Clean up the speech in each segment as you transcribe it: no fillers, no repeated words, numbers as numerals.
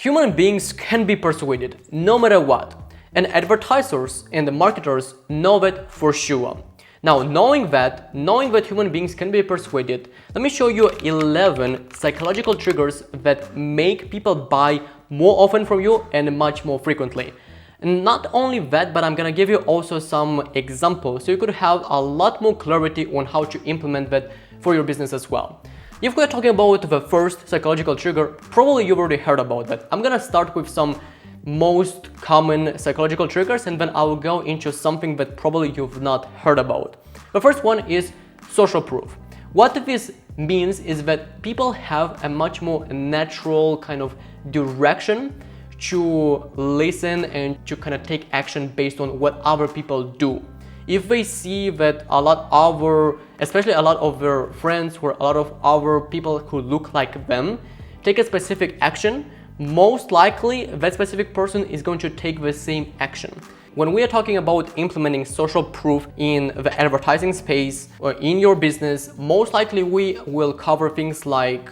Human beings can be persuaded no matter what, and advertisers and the marketers know that for sure. Now, knowing that human beings can be persuaded, let me show you 11 psychological triggers that make people buy more often from you and much more frequently. And not only that, but I'm gonna give you also some examples so you could have a lot more clarity on how to implement that for your business as well. If we're talking about the first psychological trigger, probably you've already heard about that. I'm gonna start with some most common psychological triggers, and then I will go into something that probably you've not heard about. The first one is social proof. What this means is that people have a much more natural kind of direction to listen and to kind of take action based on what other people do. If they see that especially a lot of their friends or a lot of other people who look like them take a specific action, most likely that specific person is going to take the same action. When we are talking about implementing social proof in the advertising space or in your business, most likely we will cover things like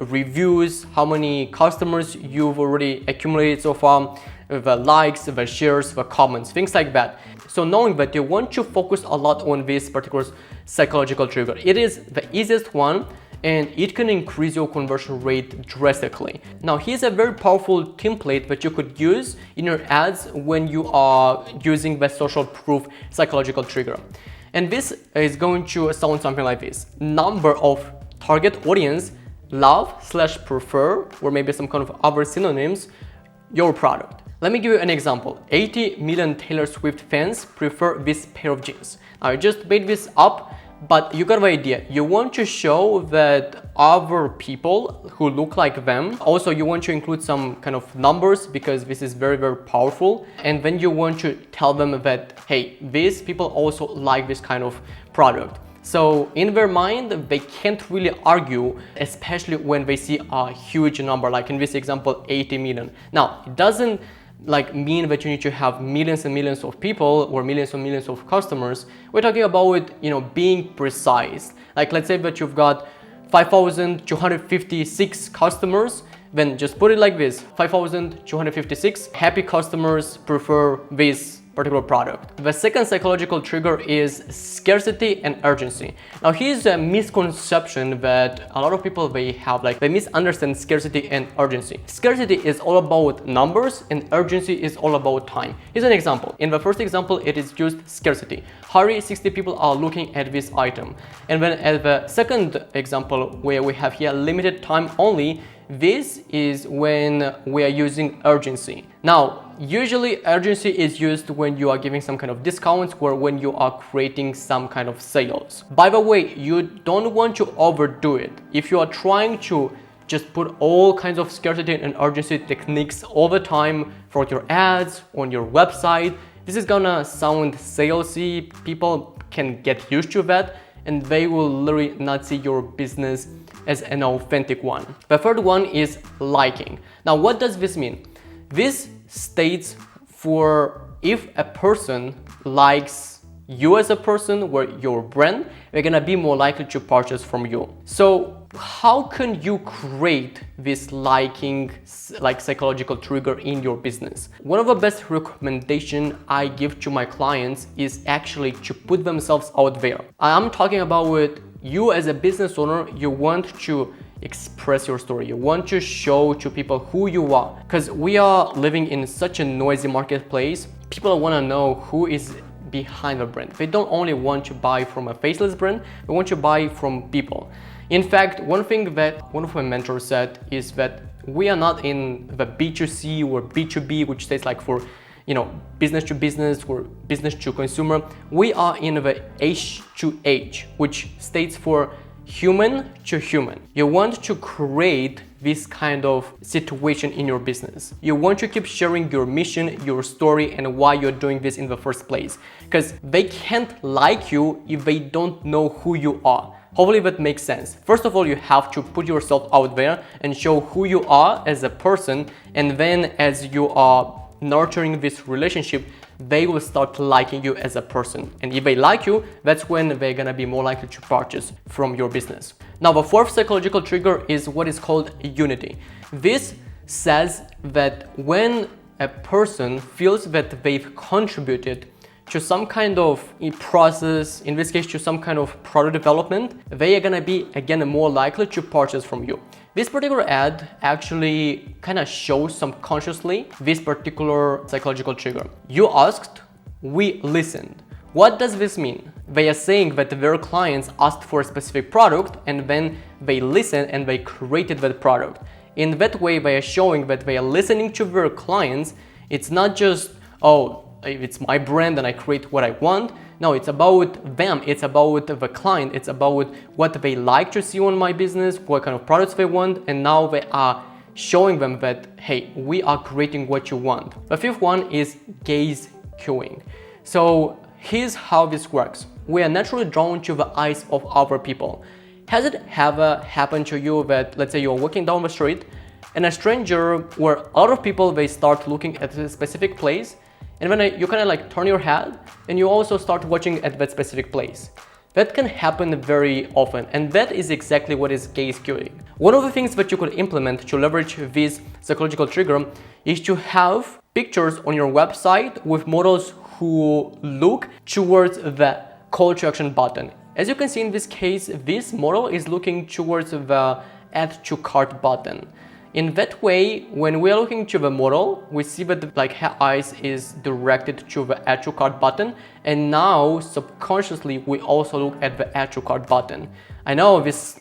reviews, how many customers you've already accumulated so far, the likes, the shares, the comments, things like that. So knowing that you want to focus a lot on this particular psychological trigger. It is the easiest one and it can increase your conversion rate drastically. Now, here's a very powerful template that you could use in your ads when you are using the social proof psychological trigger. And this is going to sound something like this. Number of target audience love/prefer, or maybe some kind of other synonyms, your product. Let me give you an example. 80 million Taylor Swift fans prefer this pair of jeans. I just made this up, but you got the idea. You want to show that other people who look like them. Also, you want to include some kind of numbers because this is very, very powerful. And then you want to tell them that, hey, these people also like this kind of product. So in their mind, they can't really argue, especially when they see a huge number, like in this example, 80 million. Now, it doesn't mean that you need to have millions and millions of people or millions and millions of customers. We're talking about, being precise. Like, let's say that you've got 5,256 customers, then just put it like this: 5,256 happy customers prefer this particular product. The second psychological trigger is scarcity and urgency. Now, here's a misconception that a lot of people they misunderstand scarcity and urgency. Scarcity is all about numbers and urgency is all about time. Here's an example. In the first example, it is used scarcity. Hurry, 60 people are looking at this item. And then at the second example, where we have here limited time only, this is when we are using urgency. Now, usually urgency is used when you are giving some kind of discounts or when you are creating some kind of sales. By the way, you don't want to overdo it. If you are trying to just put all kinds of scarcity and urgency techniques all the time for your ads, on your website, this is gonna sound salesy. People can get used to that and they will literally not see your business as an authentic one. The third one is liking. Now, what does this mean? This states for if a person likes you as a person or your brand, they're gonna be more likely to purchase from you. So how can you create this liking psychological trigger in your business? One of the best recommendations I give to my clients is actually to put themselves out there. I'm talking about you as a business owner. You want to express your story. You want to show to people who you are, because we are living in such a noisy marketplace. People want to know who is behind the brand. They don't only want to buy from a faceless brand, they want to buy from people. In fact, one thing that one of my mentors said is that we are not in the B2C or B2B, which states like for business to business or business to consumer. We are in the H to H, which states for human to human. You want to create this kind of situation in your business. You want to keep sharing your mission, your story, and why you're doing this in the first place. Because they can't like you if they don't know who you are. Hopefully that makes sense. First of all, you have to put yourself out there and show who you are as a person, and then as you are nurturing this relationship, they will start liking you as a person. And if they like you, that's when they're gonna be more likely to purchase from your business. Now, the fourth psychological trigger is what is called unity. This says that when a person feels that they've contributed to some kind of process, in this case to some kind of product development, they are gonna be again more likely to purchase from you. This particular ad actually kind of shows subconsciously this particular psychological trigger. You asked, we listened. What does this mean? They are saying that their clients asked for a specific product and then they listened and they created that product. In that way, they are showing that they are listening to their clients. It's not just, oh, it's my brand and I create what I want. No, it's about them. It's about the client. It's about what they like to see on my business, what kind of products they want. And now they are showing them that, hey, we are creating what you want. The fifth one is gaze cueing. So here's how this works. We are naturally drawn to the eyes of other people. Has it ever happened to you that, let's say you're walking down the street and a stranger where a lot of people, they start looking at a specific place, and when you kind of like turn your head and you also start watching at that specific place. That can happen very often, and that is exactly what is gaze cueing. One of the things that you could implement to leverage this psychological trigger is to have pictures on your website with models who look towards the call to action button. As you can see in this case, this model is looking towards the add to cart button. In that way, when we are looking to the model, we see that her eyes is directed to the add to cart button, and now subconsciously we also look at the add to cart button. I know this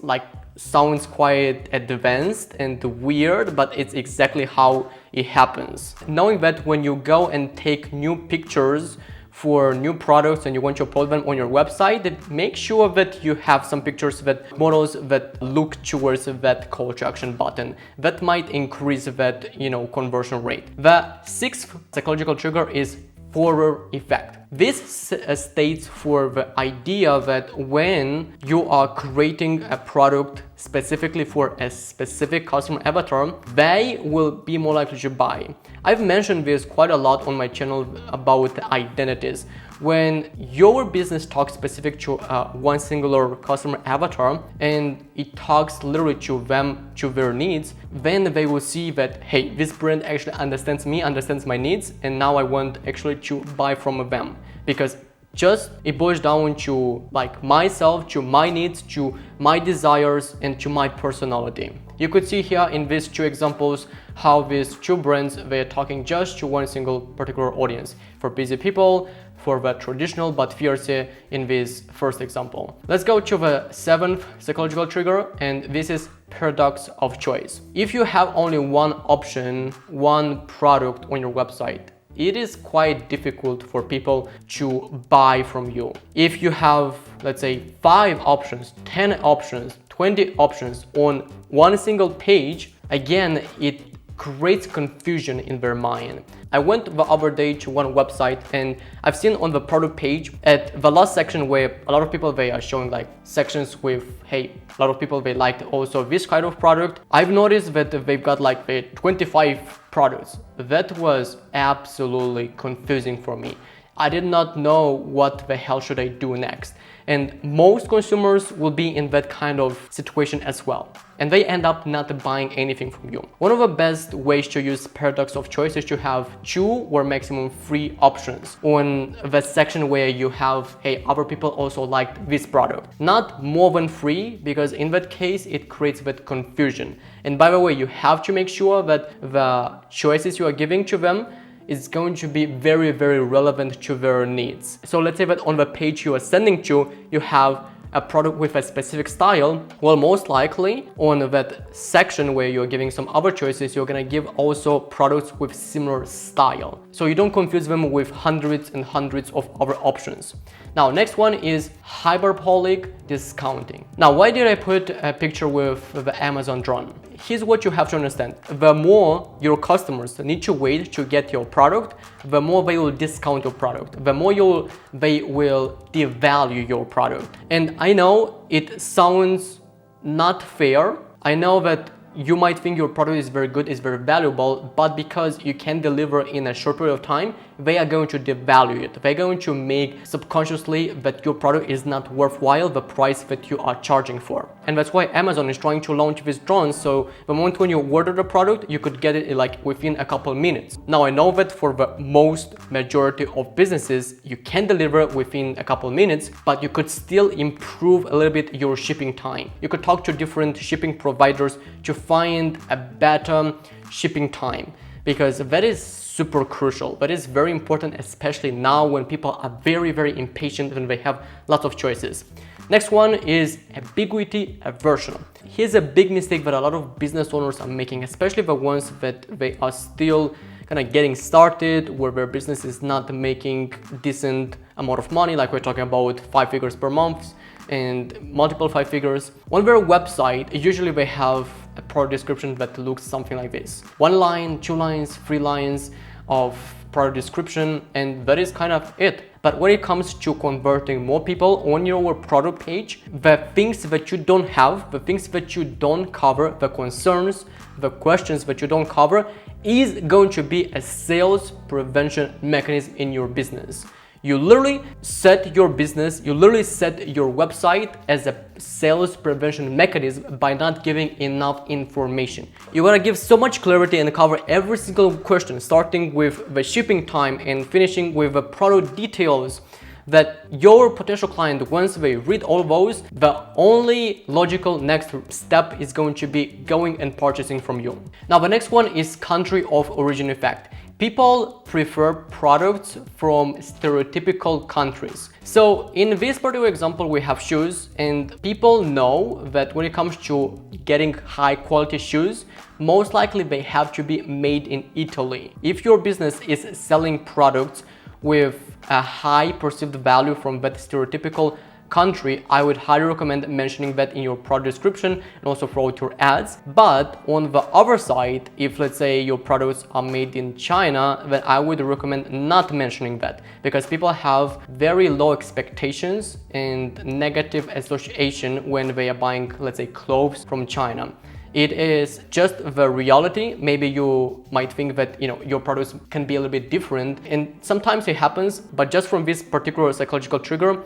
sounds quite advanced and weird, but it's exactly how it happens. Knowing that when you go and take new pictures for new products and you want to upload them on your website, make sure that you have some pictures that models that look towards that call to action button. That might increase that, conversion rate. The sixth psychological trigger is forward effect. This states for the idea that when you are creating a product specifically for a specific customer avatar, they will be more likely to buy. I've mentioned this quite a lot on my channel about identities. When your business talks specific to one singular customer avatar and it talks literally to them, to their needs, then they will see that, hey, this brand actually understands me, understands my needs, and now I want actually to buy from them. Because just it boils down to myself, to my needs, to my desires, and to my personality. You could see here in these two examples how these two brands, they are talking just to one single particular audience. For busy people, for the traditional but fierce in this first example. Let's go to the seventh psychological trigger, and this is paradox of choice. If you have only one option, one product on your website, it is quite difficult for people to buy from you. If you have, let's say, 5 options, 10 options, 20 options on one single page, again, it creates confusion in their mind. I went the other day to one website and I've seen on the product page at the last section where a lot of people, they are showing sections with, hey, a lot of people, they liked also this kind of product. I've noticed that they've got 25 products. That was absolutely confusing for me. I did not know what the hell should I do next. And most consumers will be in that kind of situation as well. And they end up not buying anything from you. One of the best ways to use paradox of choice is to have 2 or maximum 3 options on that section where you have, hey, other people also liked this product. Not more than 3, because in that case, it creates that confusion. And by the way, you have to make sure that the choices you are giving to them is going to be very, very relevant to their needs. So let's say that on the page you are sending to, you have a product with a specific style. Well, most likely on that section where you're giving some other choices, you're gonna give also products with similar style. So you don't confuse them with hundreds and hundreds of other options. Now, next one is hyperbolic discounting. Now, why did I put a picture with the Amazon drone? Here's what you have to understand. The more your customers need to wait to get your product, the more they will discount your product, the more they will devalue your product. And I know it sounds not fair. I know that you might think your product is very good, is very valuable, but because you can deliver in a short period of time, they are going to devalue it. They're going to make subconsciously that your product is not worthwhile the price that you are charging for. And that's why Amazon is trying to launch these drones, so the moment when you order the product, you could get it like within a couple of minutes. Now I know that for the most majority of businesses, you can deliver within a couple of minutes, but you could still improve a little bit your shipping time. You could talk to different shipping providers to find a better shipping time, because that is super crucial. That is very important, especially now when people are very, very impatient and they have lots of choices. Next one is ambiguity aversion. Here's a big mistake that a lot of business owners are making, especially the ones that they are still kind of getting started, where their business is not making decent amount of money, like we're talking about 5 figures per month and multiple 5 figures. On their website, usually they have a product description that looks something like this. 1 line, 2 lines, 3 lines of product description, and that is kind of it. But when it comes to converting more people on your product page, the things that you don't have, the things that you don't cover, the concerns, the questions that you don't cover is going to be a sales prevention mechanism in your business. You literally set your business, you literally set your website as a sales prevention mechanism by not giving enough information. You gotta give so much clarity and cover every single question, starting with the shipping time and finishing with the product details, that your potential client, once they read all those, the only logical next step is going to be going and purchasing from you. Now, the next one is country of origin effect. People prefer products from stereotypical countries. So in this particular example, we have shoes, and people know that when it comes to getting high quality shoes, most likely they have to be made in Italy. If your business is selling products with a high perceived value from that stereotypical country, I would highly recommend mentioning that in your product description and also throughout your ads. But on the other side, if let's say your products are made in China, then I would recommend not mentioning that, because people have very low expectations and negative association when they are buying, let's say, clothes from China. It is just the reality. Maybe you might think that, your products can be a little bit different, and sometimes it happens, but just from this particular psychological trigger,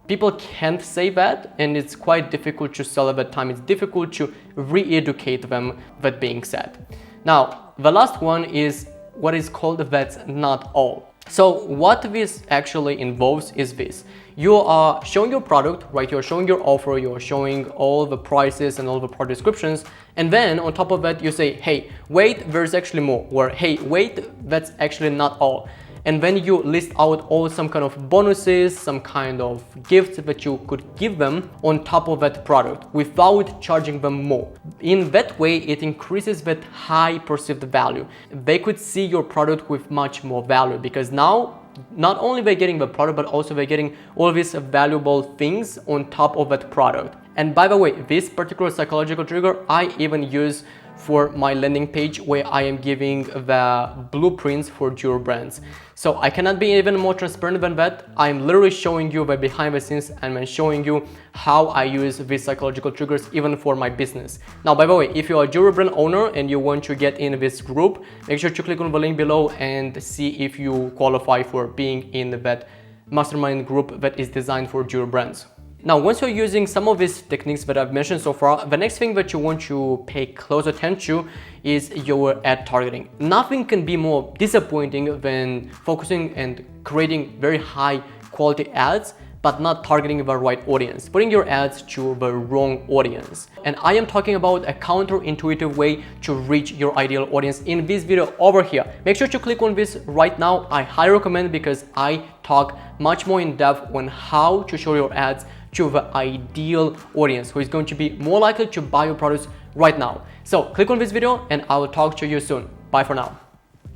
people can't say that, and it's quite difficult to sell at that time. It's difficult to re-educate them, that being said. Now, the last one is what is called that's not all. So what this actually involves is this. You are showing your product, right? You're showing your offer, you're showing all the prices and all the product descriptions. And then on top of that, you say, hey, wait, there's actually more. Or hey, wait, that's actually not all. And then you list out all some kind of bonuses, some kind of gifts that you could give them on top of that product without charging them more. In that way, it increases that high perceived value. They could see your product with much more value, because now not only they're getting the product, but also they're getting all these valuable things on top of that product. And by the way, this particular psychological trigger I even use for my landing page, where I am giving the blueprints for your brands. So I cannot be even more transparent than that. I'm literally showing you the behind the scenes, and I'm showing you how I use these psychological triggers even for my business. Now, by the way, if you are a jewelry brand owner and you want to get in this group, make sure to click on the link below and see if you qualify for being in that mastermind group that is designed for jewelry brands. Now, once you're using some of these techniques that I've mentioned so far, the next thing that you want to pay close attention to is your ad targeting. Nothing can be more disappointing than focusing and creating very high quality ads, but not targeting the right audience, putting your ads to the wrong audience. And I am talking about a counterintuitive way to reach your ideal audience in this video over here. Make sure to click on this right now. I highly recommend, because I talk much more in depth on how to show your ads to the ideal audience who is going to be more likely to buy your products right now. So click on this video and I will talk to you soon. Bye for now.